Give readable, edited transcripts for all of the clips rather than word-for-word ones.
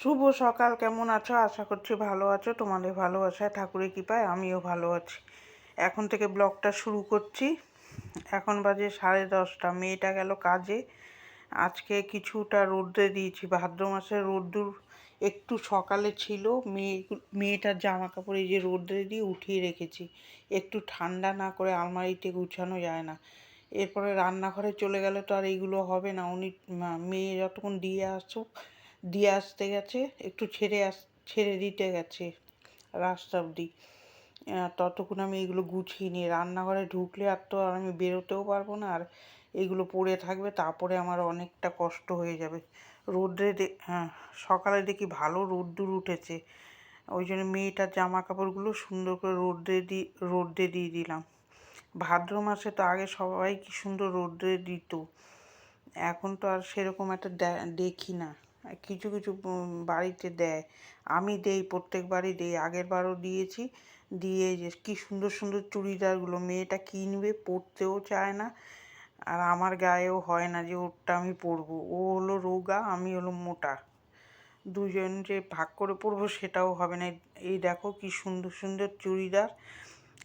শুভ সকাল, কেমন আছো? আশা করছি ভালো আছো। তোমাদের ভালোবাসায় ঠাকুরের কৃপায় আমিও ভালো আছি। এখন থেকে ব্লগটা শুরু করছি। এখন বাজে 10:30। মেয়েটা গেল কাজে। আজকে কিছুটা রোদ্রে দিয়েছি, ভাদ্র মাসের রোদ্দুর একটু সকালে ছিল। মেয়েটার জামা কাপড় এই যে রোদ্রে দিয়ে উঠিয়ে রেখেছি, একটু ঠান্ডা না করে আলমারিতে গুছানো যায় না। এরপরে রান্নাঘরে চলে গেলে তো আর এইগুলো হবে না। মেয়ে যতক্ষণ দিয়ে আসতে গেছে, একটু ছেড়ে দিতে গেছে রাস্তা অব্দি, ততক্ষণ আমি এগুলো গুছিয়ে নিই। রান্নাঘরে ঢুকলে আর আমি বেরোতেও পারবো না, আর এগুলো পড়ে থাকবে, তারপরে আমার অনেকটা কষ্ট হয়ে যাবে। হ্যাঁ, সকালে দেখি ভালো রোদ্দুর উঠেছে, ওই জন্য মেয়েটার জামা কাপড়গুলো সুন্দর করে রোদ্রে দিয়ে দিলাম। ভাদ্র মাসে তো আগে সবাই কি সুন্দর রোদ্রে দিত, এখন তো আর সেরকম একটা দেখি না। কিছু কিছু বাড়িতে দেয়, আমি দেই, প্রত্যেকবারই দেই, আগের বারও দিয়েছি। দিয়ে যে কি সুন্দর সুন্দর চুড়িদারগুলো মেয়েটা কিনবে, পরতেও চায় না, আর আমার গায়েও হয় না যে ওরটা আমি পরবো। ও হলো রোগা, আমি হলো মোটা, দুজন যে ভাগ করে পরবো সেটাও হবে না। এই দেখো কি সুন্দর সুন্দর চুড়িদার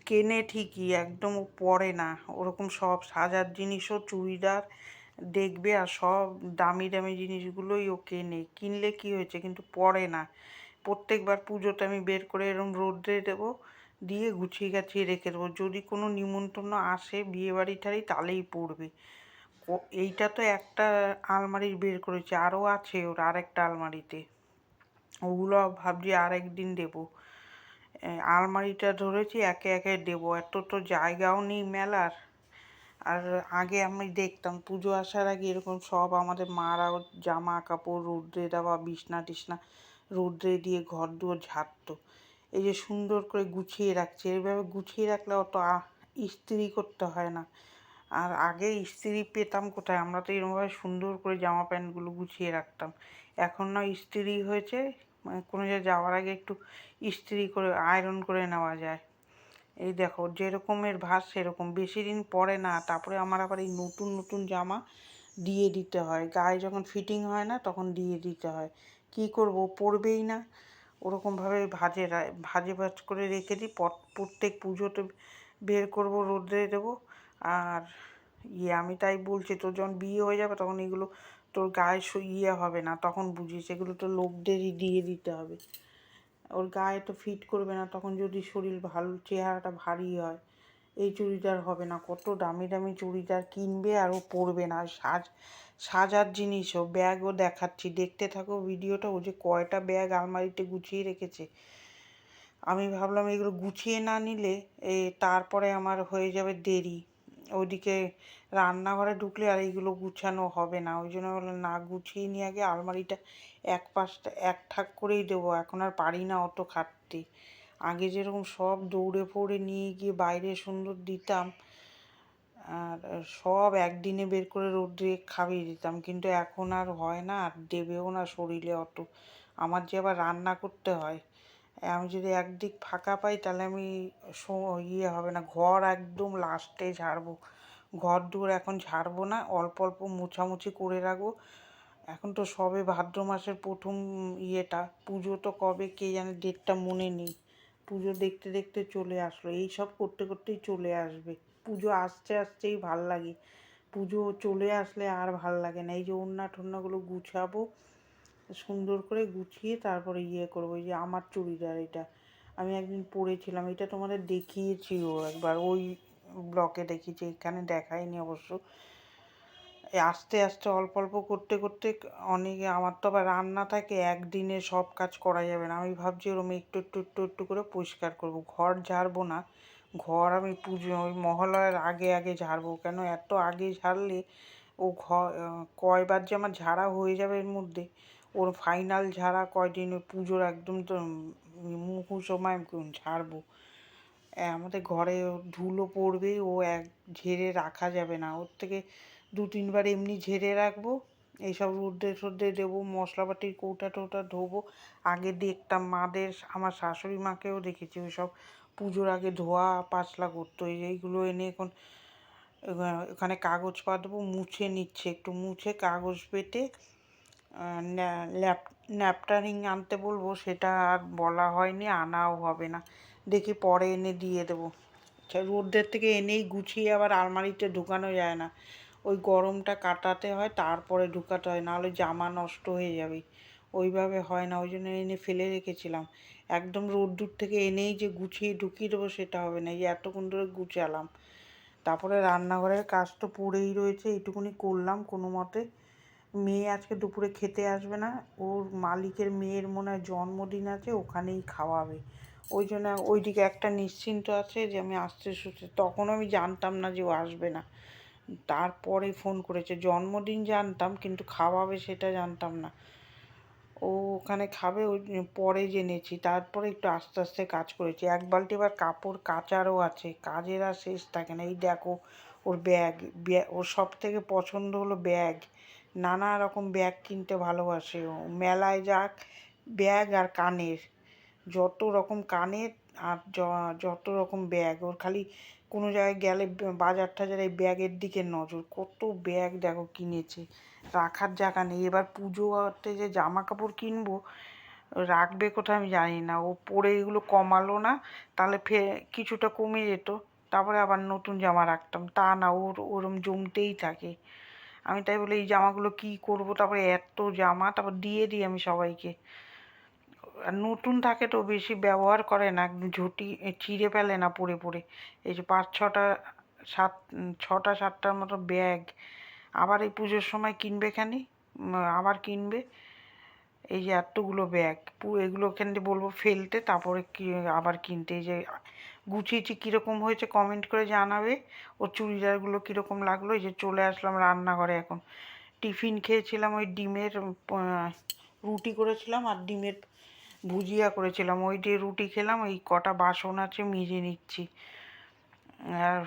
কেনে ঠিকই, একদম ও পরে না। ওরকম সব সাজার জিনিসও চুড়িদার দেখবে, আর সব দামি দামি জিনিসগুলোই ও কেনে। কিনলে কি হয়েছে, কিন্তু পরে না। প্রত্যেকবার পুজোতে আমি বের করে এরম রোদ্রে দেবো, দিয়ে গুছিয়ে গাছিয়ে রেখে দেবো। যদি কোনো নিমন্ত্রণ আসে, বিয়ে বাড়ি টাড়ি, তাহলেই পড়বে। এইটা তো একটা আলমারির বের করেছে, আরও আছে ওর আরেকটা আলমারিতে। ওগুলো ভাবছি আর একদিন দেবো। আলমারিটা ধরেছি একে একে দেবো, এত তো জায়গাও নেই মেলার। আর আগে আমি দেখতাম পুজো আসার আগে এরকম সব আমাদের মারাও জামা কাপড় রোদ্রে দেওয়া, বিছনা টিছনা রোদ্রে দিয়ে ঘর দুয়ার ঝাড়তো। এই যে সুন্দর করে গুছিয়ে রাখছে, এইভাবে গুছিয়ে রাখলে অত ইস্ত্রি করতে হয় না। আর আগে ইস্ত্রি পেতাম কোথায়, আমরা তো এরকমভাবে সুন্দর করে জামা প্যান্টগুলো গুছিয়ে রাখতাম। এখন না ইস্ত্রি হয়েছে, মানে কোনো জায়গায় যাওয়ার আগে একটু ইস্ত্রি করে আয়রন করে নেওয়া যায়। এই দেখো যেরকমের ভাঁজ সেরকম, বেশি দিন পরে না, তারপরে আমার আবার এই নতুন নতুন জামা দিয়ে দিতে হয়। গায়ে যখন ফিটিং হয় না তখন দিয়ে দিতে হয়। কি করব, পরবেই না। ওরকমভাবে ভাজে ভাজ করে রেখে দিই, প্রত্যেক পুজোতে বের করব, রোদ্রে দেবো। আর আমি তাই বলছি, তোর যখন বিয়ে হয়ে যাবে তখন এগুলো তোর গায়ে হবে না, তখন বুঝিস এগুলো তো লোকদেরই দিয়ে দিতে হবে। ওর গায়ে তো ফিট করবে না তখন, যদি শরীর ভালো, চেহারাটা ভারী হয়। এই চুড়িদার হবে না, কত দামি দামি চুড়িদার কিনবে আর ও পরবে না। সাজার জিনিসও, ব্যাগও দেখাচ্ছি, দেখতে থাকো ভিডিওটা। ও যে কয়টা ব্যাগ আলমারিতে গুছিয়ে রেখেছে, আমি ভাবলাম এগুলো গুছিয়ে না নিলে তারপরে আমার হয়ে যাবে দেরি। ওইদিকে রান্নাঘরে ঢুকলে আর এইগুলো গুছানো হবে না, ওই জন্য বললাম না, গুছিয়ে নিয়ে আগে আলমারিটা এক ঠাক করেই দেবো। এখন আর পারি না অত খাটতে। আগে যেরকম সব দৌড়ে ফৌড়ে নিয়ে গিয়ে বাইরে সুন্দর দিতাম, আর সব একদিনে বের করে রোদ্রে খাইয়ে দিতাম, কিন্তু এখন আর হয় না, আর দেবেও না শরীরে অত। আমার যে আবার রান্না করতে হয়, আমি যদি একদিক ফাঁকা পাই তাহলে আমি হবে না, ঘর একদম লাস্টে ঝাড়বো। ঘর দুয়ার এখন ঝাড়বো না, অল্প অল্প মোছামুছি করে রাখবো। এখন তো সবে ভাদ্র মাসের প্রথম পুজো তো কবে কে জানে, ডেটটা মনে নেই। পুজো দেখতে দেখতে চলে আসলো, এই সব করতে করতেই চলে আসবে। পুজো আসতে আসতেই ভাল লাগে, পুজো চলে আসলে আর ভাল লাগে না। এই যে ওড়না টোড়নাগুলো গুছাবো, সুন্দর করে গুছিয়ে তারপরে করবো। এই যে আমার চুড়িদার, এটা আমি একদিন পরেছিলাম, এটা তোমাদের দেখিয়েছিও একবার, ওই ব্লকে দেখিয়েছি, এখানে দেখাইনি অবশ্য। আস্তে আস্তে অল্প অল্প করতে করতে অনেকে, আমার তো আবার রান্না থাকে, একদিনে সব কাজ করা যাবে না। আমি ভাবছি ওরকম একটু একটু একটু একটু করে পরিষ্কার করবো, ঘর ঝাড়বো না। ঘর আমি ওই মহালয়ার আগে আগে ঝাড়বো, কেন এত আগে ঝাড়লে ও কয়বার যে আমার ঝাড়া হয়ে যাবে এর মধ্যে। ওর ফাইনাল ঝাড়া কয়দিন, ওই পুজোর একদম তো সময় ঝাড়বো। আমাদের ঘরে ধুলো পড়বে, ও ঝেড়ে রাখা যাবে না। ওর থেকে 2-3 বার এমনি ঝেড়ে রাখবো, এইসব রোদ্রে টোদ্রে দেবো, মশলাপাতির কৌটা টৌটা ধোবো। আগে দেখতাম আমার শাশুড়ি মাকেও দেখেছি ওই সব পুজোর আগে ধোয়া পাতলা করতো। এইগুলো এনে এখন ওখানে কাগজ পাতবো, মুছে নিচ্ছে, একটু মুছে কাগজ পেতে ল্যাপ ন্যাপটারিং আনতে বলবো, সেটা আর বলা হয়নি, আনাও হবে না, দেখি পরে এনে দিয়ে দেবো। রোদ্রের থেকে এনেই গুছিয়ে আবার আলমারিতে ঢুকানো যায় না, ওই গরমটা কাটাতে হয় তারপরে ঢুকাতে হয়, নাহলে জামা নষ্ট হয়ে যাবে, ওইভাবে হয় না, ওই জন্য এনে ফেলে রেখেছিলাম। একদম রোদ্দুর থেকে এনেই যে গুছিয়ে ঢুকিয়ে দেবো সেটা হবে না, এই যে এতক্ষণ ধরে গুছালাম। তারপরে রান্নাঘরের কাজ তো পড়েই রয়েছে, এইটুকুনি করলাম কোনো মতে। মেয়ে আজকে দুপুরে খেতে আসবে না, ওর মালিকের মেয়ের মনে হয় জন্মদিন আছে, ওখানেই খাওয়াবে, ওই জন্য ওইদিকে একটা নিশ্চিন্ত আছে যে আমি আসতে শুতে, তখন আমি জানতাম না যে ও আসবে না, তারপরে ফোন করেছে। জন্মদিন জানতাম কিন্তু খাওয়াবে সেটা জানতাম না, ও ওখানে খাবে ওই পরে জেনেছি, তারপরে একটু আস্তে আস্তে কাজ করেছি। এক বালতি এবার কাপড় কাচারও আছে, কাজের আর শেষ থাকে না। এই দেখো ওর ব্যাগ, ওর সব থেকে পছন্দ হলো ব্যাগ, নানা রকম ব্যাগ কিনতে ভালোবাসে ও, মেলায় যাক ব্যাগ আর কানের, যত রকম কানের আর যত রকম ব্যাগ, ওর খালি কোনো জায়গায় গেলে বাজার টাজার এই ব্যাগের দিকে নজর, কত ব্যাগ দেখো কিনেছে, রাখার জায়গা নেই। এবার পুজোতে যে জামা কাপড় কিনবো রাখবে কোথায় আমি জানি না, ও পরে এগুলো কমালো না, তাহলে কিছুটা কমে যেত, তারপরে আবার নতুন জামা রাখতাম, তা না, ওরম জমতেই থাকে। আমি তাই বলে এই জামাগুলো কি করব, তারপরে এত জামা তারপর দিয়ে দিই আমি সবাইকে। আর নতুন থাকে তো বেশি ব্যবহার করে না, ঝুঁটি ছিঁড়ে ফেলে না পরে পরে। এই যে 5-6টা 6টা 7টার মতো ব্যাগ, আবার এই পুজোর সময় কিনবে খানি, আবার কিনবে, এই যে এতগুলো ব্যাগ, এগুলো এখানে বলবো ফেলতে, তারপরে কি আবার কিনতে। এই যে গুছিয়েছি, কীরকম হয়েছে কমেন্ট করে জানাবে। ও চুড়িদারগুলো কীরকম লাগলো। এই যে চলে আসলাম রান্নাঘরে এখন। টিফিন খেয়েছিলাম ওই ডিমের রুটি করেছিলাম আর ডিমের ভুজিয়া করেছিলাম, ওই দিয়ে রুটি খেলাম, এই কটা বাসন আছে মেজে নিচ্ছি। আর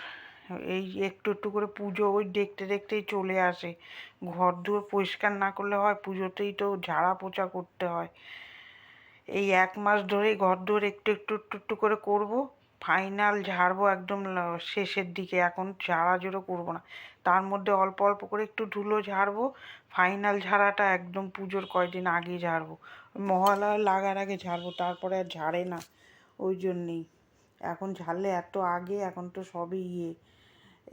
এই একটু একটু করে পুজো ওই দেখতে দেখতেই চলে আসে, ঘর দুয়ার পরিষ্কার না করলে হয়, পুজোতেই তো ঝাড়া পোছা করতে হয়। এই 1 মাস ধরেই ঘর দুয়ার একটু একটু একটু একটু করে করবো, ফাইনাল ঝাড়বো একদম শেষের দিকে, এখন ঝাড়াঝাড়ো করবো না, তার মধ্যে অল্প অল্প করে একটু ধুলো ঝাড়বো, ফাইনাল ঝাড়াটা একদম পুজোর কয়দিন আগে ঝাড়বো, মহালয়া লাগার আগে ঝাড়বো, তারপরে আর ঝাড়ে না, ওই জন্যেই এখন ঝাড়লে এত আগে, এখন তো সবই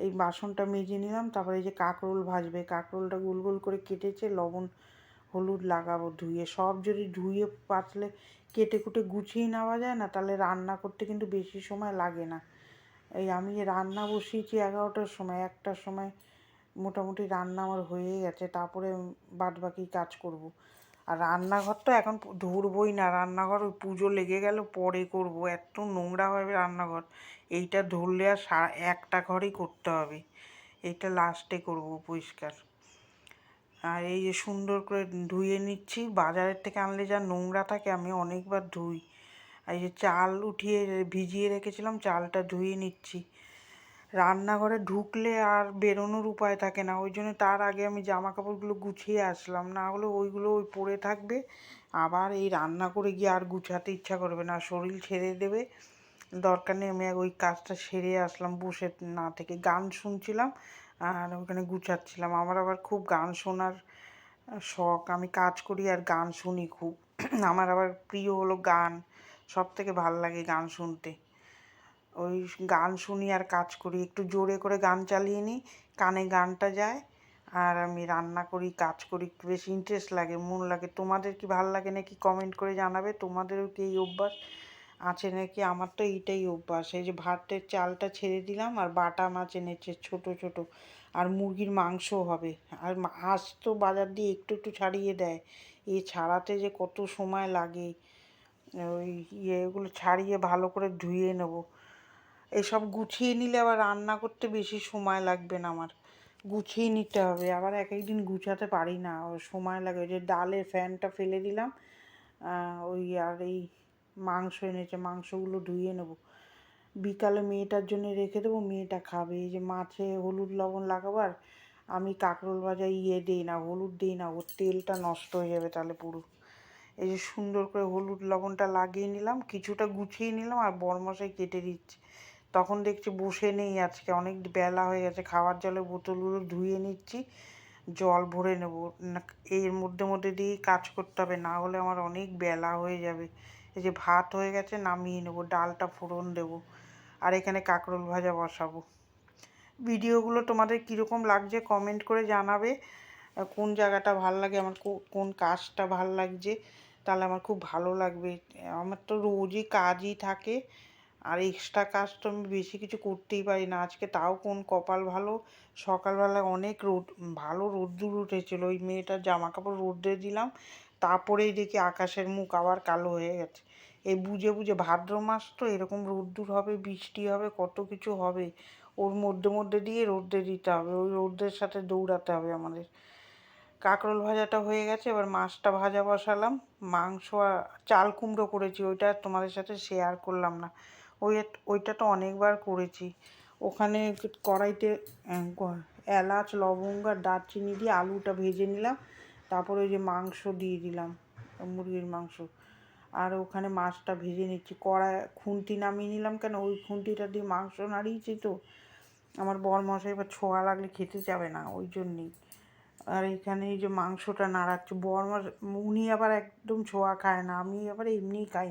এই বাসনটা মেজে নিলাম, তারপরে এই যে কাঁকরোল ভাজবে, কাঁকরোলটা গোল গোল করে কেটেছে, লবণ হলুদ লাগাবো ধুয়ে, সব যদি ধুয়ে পাতলে কেটে কুটে গুছিয়ে নেওয়া যায় না, তাহলে রান্না করতে কিন্তু বেশি সময় লাগে না। এই আমি রান্না বসিয়েছি 11টার সময়, 1টার সময় মোটামুটি রান্না আমার হয়েই গেছে, তারপরে বাদ বাকি কাজ করব। আর রান্নাঘর তো এখন ধরবই না, রান্নাঘর ওই পুজো লেগে গেল পরে করব, এত নোংরা হবে রান্নাঘর, এইটা ধরলে আর একটা ঘরেই করতে হবে, এইটা লাস্টে করব পরিষ্কার। আর এই যে সুন্দর করে ধুয়ে নিচ্ছি, বাজারের থেকে আনলে যা নোংরা থাকে আমি অনেকবার ধুই। এই যে চাল উঠিয়ে ভিজিয়ে রেখেছিলাম, চালটা ধুয়ে নিচ্ছি। রান্নাঘরে ঢুকলে আর বেরোনোর উপায় থাকে না, ওই জন্য তার আগে আমি জামা কাপড়গুলো গুছিয়ে আসলাম, না হলে ওইগুলো ওই পড়ে থাকবে, আবার এই রান্না করে গিয়ে আর গুছাতে ইচ্ছা করবে না, শরীর ছেড়ে দেবে, দরকার নেই। আমি ওই কাজটা সেরে আসলাম বসে না থেকে, গান শুনছিলাম আর ওখানে গুছাচ্ছিলাম। আমার আবার খুব গান শোনার শখ, আমি কাজ করি আর গান শুনি খুব। আমার আবার প্রিয় হলো গান, সব থেকে ভাল লাগে গান শুনতে, ওই গান শুনি আর কাজ করি, একটু জোরে করে গান চালিয়ে নিই, কানে গানটা যায়, আর আমি রান্না করি কাজ করি, বেশ ইন্টারেস্ট লাগে, মন লাগে। তোমাদের কি ভাল লাগে নাকি কমেন্ট করে জানাবে, তোমাদেরও কি এই অভ্যাস আছে নাকি? আমার তো এইটাই অভ্যাস। এই যে ভাতের চালটা ছেড়ে দিলাম, আর বাটা মাছ এনেছে ছোট ছোট, আর মুরগির মাংস হবে, আর হাঁস তো বাজার দিয়ে একটু একটু ছাড়িয়ে দেয়, এই ছাড়াতে যে কত সময় লাগে, ওই এগুলো ছাড়িয়ে ভালো করে ধুয়ে নেবো, এসব গুছিয়ে নিলে আবার রান্না করতে বেশি সময় লাগবে না আমার, গুছিয়ে নিতে হবে, আবার এক একদিন গুছাতে পারি না, সময় লাগে। ওই যে ডালের ফ্যানটা ফেলে দিলাম, ওই আর এই মাংস এনেছে, মাংসগুলো ধুয়ে নেবো, বিকালে মেয়েটার জন্য রেখে দেবো, মেয়েটা খাবে। এই যে মাছে হলুদ লবণ লাগাবো, আর আমি কাঁকরোল ভাজা দিই না, হলুদ দিই না, ওর তেলটা নষ্ট হয়ে যাবে তাহলে পুরো। এই যে সুন্দর করে হলুদ লবণটা লাগিয়ে নিলাম, কিছুটা গুছিয়ে নিলাম, আর বরমশাই কেটে দিচ্ছে, তখন দেখছি বসে নেই, আজকে অনেক বেলা হয়ে গেছে, খাওয়ার জলে বোতলগুলো ধুয়ে নিচ্ছি, জল ভরে নেব। এর মধ্যে মধ্যে দিয়েই কাজ করতে হবে, না হলে আমার অনেক বেলা হয়ে যাবে। এই যে ভাত হয়ে গেছে, নামিয়ে নেব, ডালটা ফোড়ন দেব, আর এখানে কাঁকরোল ভাজা বসাবো। ভিডিওগুলো তোমাদের কীরকম লাগছে কমেন্ট করে জানাবে। কোন জায়গাটা ভাল লাগে, আমার কোন কাজটা ভাল লাগছে, তাহলে আমার খুব ভালো লাগবে। আমার তো রোজই কাজই থাকে, আর এক্সট্রা কাজ তো আমি বেশি কিছু করতেই পারি না। আজকে তাও কোন কপাল ভালো, সকালবেলা অনেক ভালো রোদ্দুর উঠেছিল, ওই মেয়েটার জামা কাপড় রোদ্রে দিলাম, তারপরেই দেখি আকাশের মুখ আবার কালো হয়ে গেছে। এই বুঝে বুঝে ভাদ্র মাস তো এরকম রোদ্দুর হবে, বৃষ্টি হবে, কত কিছু হবে, ওর মধ্যে মধ্যে দিয়ে রোদ্রে দিতে হবে, ওই রোদ্রের সাথে দৌড়াতে হবে আমাদের। কাঁকরোল ভাজাটা হয়ে গেছে, এবার মাছটা ভাজা বসালাম। মাংস আর চাল কুমড়ো করেছি, ওইটা তোমাদের সাথে শেয়ার করলাম না। ওইটা তো অনেকবার করেছি। ওখানে কড়াইতে এলাচ লবঙ্গ আর দারচিনি দিয়ে আলুটা ভেজে নিলাম, তারপরে ওই যে মাংস দিয়ে দিলাম, মুরগির মাংস, আর ওখানে মাছটা ভেজে নিচ্ছি। খুন্তি নামিয়ে নিলাম, কেন ওই খুন্তিটা দিয়ে মাংস নাড়িয়েছি তো, আমার বরমশাই এবার ছোঁয়া লাগলে খেতে যাবে না, ওই জন্যেই। আর এখানে এই যে মাংসটা নাড়াচ্ছি, উনি আবার একদম ছোঁয়া খায় না, আমি আবার এমনিই খাই।